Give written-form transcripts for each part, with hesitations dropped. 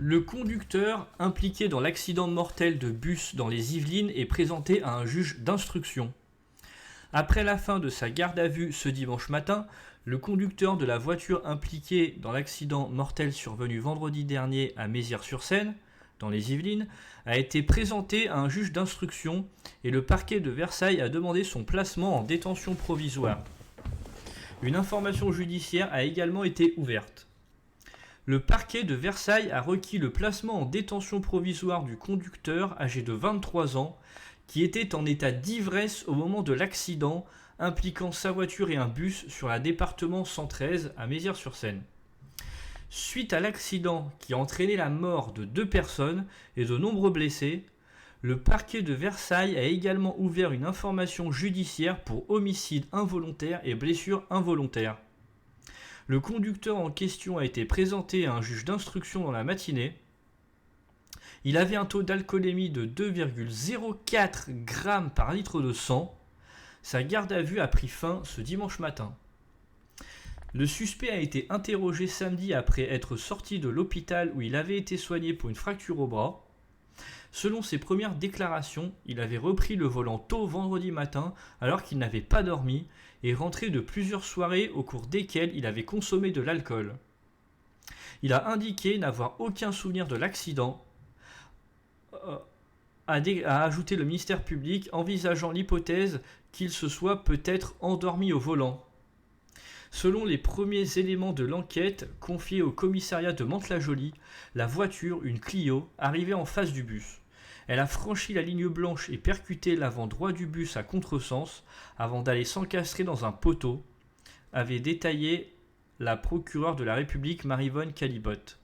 Le conducteur impliqué dans l'accident mortel de bus dans les Yvelines est présenté à un juge d'instruction. Après la fin de sa garde à vue ce dimanche matin, le conducteur de la voiture impliquée dans l'accident mortel survenu vendredi dernier à Mézières-sur-Seine, dans les Yvelines, a été présenté à un juge d'instruction et le parquet de Versailles a demandé son placement en détention provisoire. Une information judiciaire a également été ouverte. Le parquet de Versailles a requis le placement en détention provisoire du conducteur âgé de 23 ans qui était en état d'ivresse au moment de l'accident impliquant sa voiture et un bus sur la département 113 à Mézières-sur-Seine. Suite à l'accident qui a entraîné la mort de 2 personnes et de nombreux blessés, le parquet de Versailles a également ouvert une information judiciaire pour homicide involontaire et blessure involontaire. Le conducteur en question a été présenté à un juge d'instruction dans la matinée. Il avait un taux d'alcoolémie de 2,04 g par litre de sang. Sa garde à vue a pris fin ce dimanche matin. Le suspect a été interrogé samedi après être sorti de l'hôpital où il avait été soigné pour une fracture au bras. Selon ses premières déclarations, il avait repris le volant tôt vendredi matin alors qu'il n'avait pas dormi et rentré de plusieurs soirées au cours desquelles il avait consommé de l'alcool. Il a indiqué n'avoir aucun souvenir de l'accident, a ajouté le ministère public, envisageant l'hypothèse qu'il se soit peut-être endormi au volant. Selon les premiers éléments de l'enquête confiés au commissariat de Mantes-la-Jolie, la voiture, une Clio, arrivait en face du bus. Elle a franchi la ligne blanche et percuté l'avant droit du bus à contresens avant d'aller s'encastrer dans un poteau, avait détaillé la procureure de la République Maryvonne Calibotte.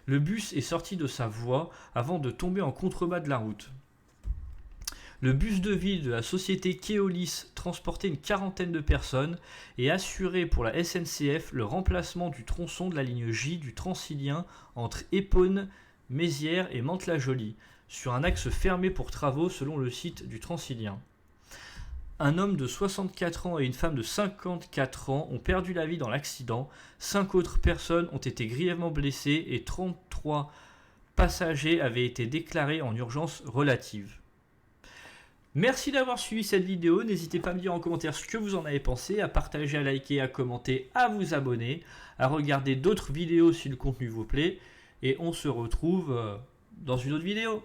Le bus est sorti de sa voie avant de tomber en contrebas de la route. Le bus de ville de la société Keolis transportait une quarantaine de personnes et assurait pour la SNCF le remplacement du tronçon de la ligne J du Transilien entre Épône, Mézières et Mantes-la-Jolie, sur un axe fermé pour travaux selon le site du Transilien. Un homme de 64 ans et une femme de 54 ans ont perdu la vie dans l'accident, 5 autres personnes ont été grièvement blessées et 33 passagers avaient été déclarés en urgence relative. Merci d'avoir suivi cette vidéo, n'hésitez pas à me dire en commentaire ce que vous en avez pensé, à partager, à liker, à commenter, à vous abonner, à regarder d'autres vidéos si le contenu vous plaît, et on se retrouve dans une autre vidéo.